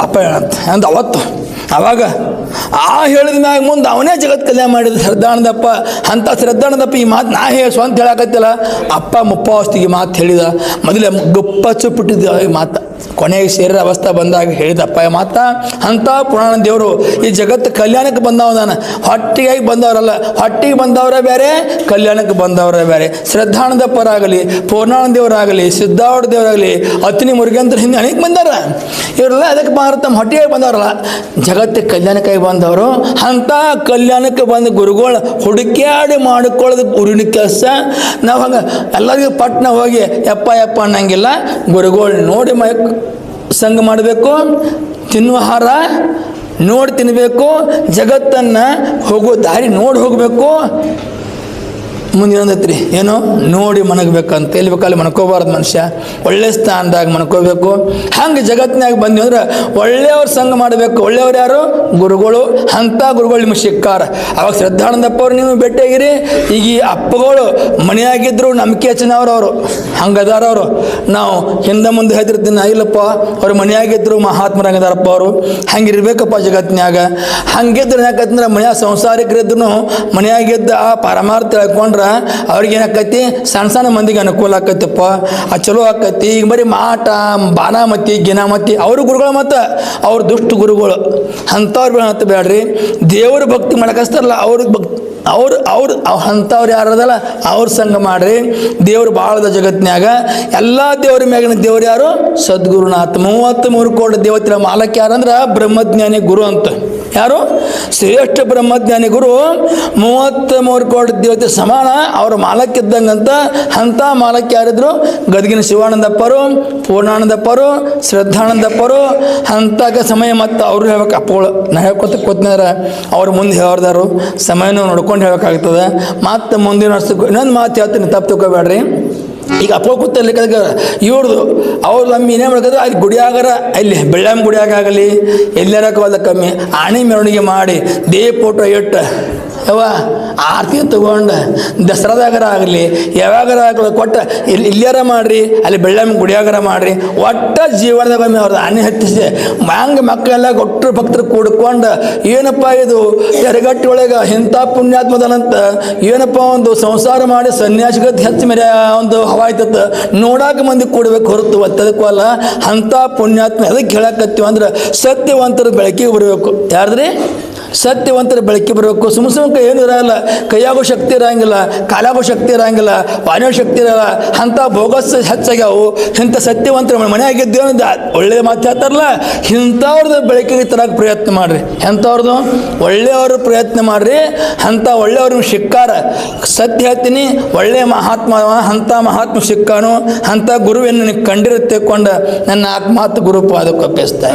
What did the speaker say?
ಅಪ್ಪ ಹೇಳಂತ ಅಂದ ಅವತ್ತು. ಅವಾಗ ಹೇಳಿದ ಮ್ಯಾಗ ಮುಂದೆ ಅವನೇ ಜಗತ್ ಕಲ್ಯಾಣ ಮಾಡಿದ ಶ್ರದ್ಧಾನಂದಪ್ಪ. ಅಂಥ ಶ್ರದ್ಧಾನಂದಪ್ಪ ಈ ಮಾತು ನಾ ಸ್ವಂತ ಹೇಳಕತ್ತಿಲ್ಲ, ಅಪ್ಪ ಮುಪ್ಪಾವಸ್ತಿಗೆ ಮಾತು ಹೇಳಿದ. ಮೊದಲೇ ಗುಪ್ಪಚ್ಚು ಬಿಟ್ಟಿದ್ದ ಈ ಮಾತು, ಕೊನೆಗೆ ಸೇರಿದ ಅವಸ್ಥೆ ಬಂದಾಗ ಹೇಳಿದಪ್ಪ ಈ ಮಾತ. ಅಂಥ ಪುರಾಣ ದೇವರು ಈ ಜಗತ್ತು ಕಲ್ಯಾಣಕ್ಕೆ ಬಂದವ. ನಾನು ಹೊಟ್ಟಿಗಾಗಿ ಬಂದವರಲ್ಲ, ಹೊಟ್ಟಿಗೆ ಬಂದವರೇ ಬೇರೆ, ಕಲ್ಯಾಣಕ್ಕೆ ಬಂದವರೇ ಬೇರೆ. ಶ್ರದ್ಧಾನಂದಪ್ಪರಾಗಲಿ, ಪೂರ್ಣಾನಂದ ದೇವರಾಗಲಿ, ಸಿದ್ಧಾವಡ ದೇವರಾಗಲಿ, ಅತಿನಿ ಮುರುಗೇಂದ್ರ ಹಿಂದೆ ಅನೇಕ ಬಂದಾರ. ಇವರೆಲ್ಲ ಅದಕ್ಕೆ ತಮ್ಮ ಹೊಟ್ಟಿಗೆ ಬಂದವರಲ್ಲ, ಜಗತ್ತಿಗೆ ಕಲ್ಯಾಣಕ್ಕಾಗಿ ಬಂದವರು. ಅಂಥ ಕಲ್ಯಾಣಕ್ಕೆ ಬಂದ ಗುರುಗಳು ಹುಡುಕ್ಯಾಡಿ ಮಾಡಿಕೊಳ್ಳೋದು ಗುರುವಿನ ಕೆಲಸ. ನಾವು ಹಂಗೆ ಎಲ್ಲರಿಗೂ ಪಟ್ನ ಹೋಗಿ ಯಪ್ಪ ಯಪ್ಪ ಅನ್ನಂಗಿಲ್ಲ. ಗುರುಗಳು ನೋಡಿ ಸಂಘ ಮಾಡಬೇಕು, ತಿನ್ನುವ ಆಹಾರ ನೋಡಿ ತಿನ್ನಬೇಕು, ಜಗತ್ತನ್ನು ಹೋಗೋ ದಾರಿ ನೋಡಿ ಹೋಗಬೇಕು. ಮುಂದಿನಂದೈತ್ರಿ ಏನು ನೋಡಿ ಮನಗಬೇಕಂತ, ಎಲ್ಲಿ ಬೇಕಲ್ಲಿ ಮನ್ಕೋಬಾರ್ದು ಮನುಷ್ಯ, ಒಳ್ಳೆ ಸ್ಥಾನದಾಗ ಮನ್ಕೋಬೇಕು. ಹಂಗೆ ಜಗತ್ತಿನಾಗ ಬಂದ್ವಿ ಅಂದ್ರೆ ಒಳ್ಳೆಯವ್ರ ಸಂಘ ಮಾಡಬೇಕು. ಒಳ್ಳೆಯವ್ರು ಯಾರು? ಗುರುಗಳು. ಅಂಥ ಗುರುಗಳು ನಿಮಗೆ ಸಿಕ್ಕಾರ. ಅವಾಗ ಶ್ರದ್ಧಾನಂದಪ್ಪವ್ರು ನೀವು ಭೇಟಿಯಾಗಿರಿ. ಈಗ ಈ ಅಪ್ಪಗಳು ಮನೆಯಾಗಿದ್ದರು ನಂಬಿಕೆ ಹೆಚ್ಚಿನವ್ರವರು, ಹಂಗದಾರವರು. ನಾವು ಹಿಂದೆ ಮುಂದೆ ಹೇಳ್ತಿರ್ತೀನಿ, ಇಲ್ಲಪ್ಪ ಅವ್ರು ಮನೆಯಾಗಿದ್ದರು ಮಹಾತ್ಮರಾಗಿದ್ದಾರಪ್ಪ ಅವರು. ಹಂಗಿರ್ಬೇಕಪ್ಪ ಜಗತ್ತಿನಾಗ. ಹಂಗಿದ್ರೆ ಯಾಕಂದ್ರೆ ಮನೆಯ ಸಂಸಾರಿಕರಿದ್ರು ಮನೆಯಾಗಿದ್ದ ಆ ಪರಮಾರ್ಥ ಹೇಳ್ಕೊಂಡ್ರೆ ಅವ್ರಿಗೆ ಏನಾಕೈತಿ, ಸಣ್ಣ ಸಣ್ಣ ಮಂದಿಗೆ ಅನುಕೂಲ ಆಕೈತಪ್ಪ, ಅದು ಚಲೋ ಆಕೈತಿ. ಈಗ ಬರೀ ಮಾಟ ಬಾನಾಮತಿ ಗಿನಾಮತಿ ಅವರು ಗುರುಗಳು, ಮತ್ತು ಅವ್ರು ದುಷ್ಟ ಗುರುಗಳು. ಅಂಥವ್ರು ಅಂತ ಬೇಡ್ರಿ. ದೇವ್ರ ಭಕ್ತಿ ಮಾಡಕಸ್ತಾರಲ್ಲ ಅವ್ರಿಗೆ ಅವ್ರು ಅಂಥವ್ರು ಯಾರದಲ್ಲ ಅವ್ರ ಸಂಘ ಮಾಡ್ರಿ. ದೇವ್ರು ಭಾಳದ ಜಗತ್ತಿನಾಗ. ಎಲ್ಲ ದೇವ್ರ ಮ್ಯಾಗಿನ ದೇವ್ರು ಯಾರು? ಸದ್ಗುರುನಾಥ. 33 ಕೋಟಿ ದೇವತೆಗಳ ಮಾಲಕ್ ಯಾರಂದ್ರೆ ಬ್ರಹ್ಮಜ್ಞಾನಿ ಗುರು ಅಂತ. ಯಾರು? ಶ್ರೇಷ್ಠ ಬ್ರಹ್ಮಜ್ಞಾನಿ ಗುರು. 33 ಕೋಟಿ ದೇವತೆ ಸಮಾನ ಅವ್ರ ಮಾಲಕ್ಕಿದ್ದಂಗಂತ. ಅಂಥ ಮಾಲಕ್ ಯಾರಿದ್ರು? ಗದಗಿನ ಶಿವಾನಂದಪ್ಪರು, ಪೂರ್ಣಾನಂದಪ್ಪರು, ಶ್ರದ್ಧಾನಂದಪ್ಪರು. ಅಂತಾಗ ಸಮಯ ಮತ್ತು ಅವರು ಹೇಳ್ಬೇಕು. ಅಪ್ಪಗಳು ನಾ ಹೇಳ್ಕೊತ ಅವ್ರು ಮುಂದೆ ಹೇಳ್ದಾರು, ಸಮಯನೂ ನೋಡ್ಕೊಂಡು ಹೇಳ್ಬೇಕಾಗ್ತದೆ. ಮತ್ತು ಮುಂದಿನ ವರ್ಷಕ್ಕೆ ಇನ್ನೊಂದು ಮಾತು ಹೇಳ್ತೀನಿ, ತಪ್ಪು ತಿಳ್ಕೊಬೇಡ್ರಿ. ಈಗ ಅಪ್ಪ ಕೂತಲ್ಲಿಕ್ಕ ಇವ್ರದು ಅವ್ರು ನಮ್ಮಿ ಏನೇ ಮಾಡ್ಕೋದು, ಅಲ್ಲಿ ಗುಡಿಯಾಗರ ಅಲ್ಲಿ ಬೆಳ್ಳಮ್ಮ ಗುಡಿಯಾಗಲಿ ಎಲ್ಲರಕ್ಕೆ ಹೋದ ಕಮ್ಮಿ ಆಣಿ ಮೆರವಣಿಗೆ ಮಾಡಿ ಫೋಟೋ ಇಟ್ಟು ಯವ್ವ ಆರತಿ ತಗೊಂಡು ದಸರಾದಾಗರ ಆಗಲಿ ಯಾವಾಗರ ಆಗಲಿ ಕೊಟ್ಟು ಇಲ್ಲಿಯಾರ ಮಾಡಿರಿ, ಅಲ್ಲಿ ಬೆಳ್ಳಮ್ಮ ಗುಡಿಯಾಗರ ಮಾಡಿರಿ. ಒಟ್ಟ ಜೀವನದಾಗ ಒಮ್ಮೆ ಅವ್ರದ್ದು ಆನೆ ಹತ್ತಿಸಿ ಹಂಗೆ ಮಕ್ಕಳೆಲ್ಲ ಒಟ್ಟರು ಭಕ್ತರು ಕೂಡ್ಕೊಂಡು ಏನಪ್ಪ ಇದು ಎರಗಟ್ಟಿ ಒಳಗೆ ಇಂಥ ಪುಣ್ಯಾತ್ಮದನಂತ ಏನಪ್ಪ ಒಂದು ಸಂಸಾರ ಮಾಡಿ ಸನ್ಯಾಸಿಗತ್ತು ಹೆಚ್ಚು ಮೇರೆ ಒಂದು ಹವಾಯ್ತದ ನೋಡಾಕ ಮಂದಿ ಕೂಡಬೇಕು ಹೊರತು ಒತ್ತದಕ್ಕೂ ಅಲ್ಲ. ಅಂಥ ಪುಣ್ಯಾತ್ಮ ಅದಕ್ಕೆ ಹೇಳಕತ್ತೀವಿ ಅಂದ್ರೆ ಸತ್ಯವಂತರ ಬೆಳಕಿಗೆ ಬರಬೇಕು. ಯಾರ್ದ್ರಿ? ಸತ್ಯವಂತರ ಬೆಳಕಿಗೆ ಬರಬೇಕು. ಸುಮ್ಮ ಏನು ಇರಲ್ಲ, ಕೈಯಾಗೋ ಶಕ್ತಿ ಇರೋಂಗಿಲ್ಲ, ಕಾಲಾಗೋ ಶಕ್ತಿ ಇರೋಂಗಿಲ್ಲ, ವಾಣಿಯೋ ಶಕ್ತಿ ಇರಲ್ಲ. ಅಂಥ ಬೋಗಸ್ ಹೆಚ್ಚಾಗ್ಯಾವು. ಇಂಥ ಸತ್ಯವಂತರ ಮನೆಯಾಗಿದ್ದೇವೆ ಅನ್ನೋದು ಒಳ್ಳೆಯ ಮಾತು ಹೇಳ್ತಾರಲ್ಲ, ಇಂಥವ್ರದ್ದು ಬೆಳಕಿಗೆ ತರಕ್ಕೆ ಪ್ರಯತ್ನ ಮಾಡಿರಿ. ಎಂಥವ್ರದ್ದು? ಒಳ್ಳೆಯವರು ಪ್ರಯತ್ನ ಮಾಡಿರಿ. ಅಂಥ ಒಳ್ಳೆಯವ್ರನ್ನ ಸಿಕ್ಕಾರ. ಸತ್ಯ ಹೇಳ್ತೀನಿ, ಒಳ್ಳೆಯ ಮಹಾತ್ಮ ಅಂಥ ಮಹಾತ್ಮ ಸಿಕ್ಕಾನು. ಅಂಥ ಗುರುವನ್ನು ಕಂಡಿರುತ್ತೆ ಕೊಂಡ ನನ್ನ ಆತ್ಮಾತ್ ಗುರುಪಾದಕ್ಕೆ ಒಪ್ಪಿಸ್ತಾ